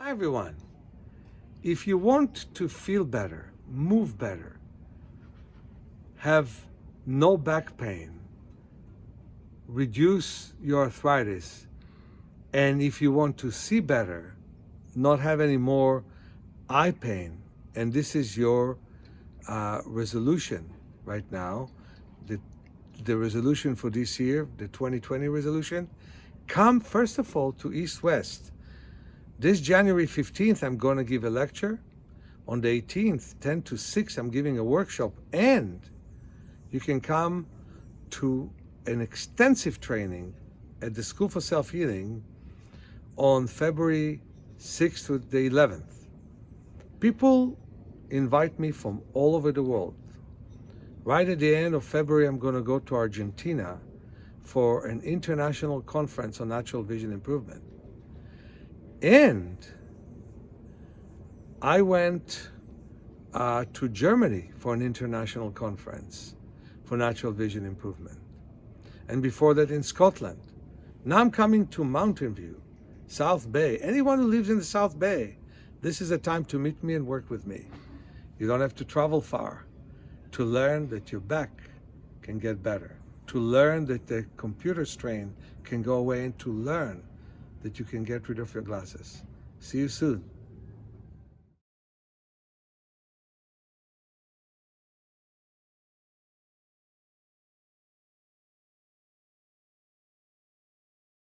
Hi everyone. If you want to feel better, move better, have no back pain, reduce your arthritis, and if you want to see better, not have any more eye pain, and this is your resolution right now, the resolution for this year, the 2020 resolution, come first of all to East-West. This January 15th, I'm going to give a lecture. On the 18th, 10 to 6, I'm giving a workshop. And you can come to an extensive training at the School for Self-Healing on February 6th to the 11th. People invite me from all over the world. Right at the end of February, I'm going to go to Argentina for an international conference on natural vision improvement. And I went to Germany for an international conference for natural vision improvement. And before that in Scotland. Now I'm coming to Mountain View, South Bay. Anyone who lives in the South Bay, this is a time to meet me and work with me. You don't have to travel far to learn that your back can get better, to learn that the computer strain can go away, and to learn that you can get rid of your glasses. See you soon.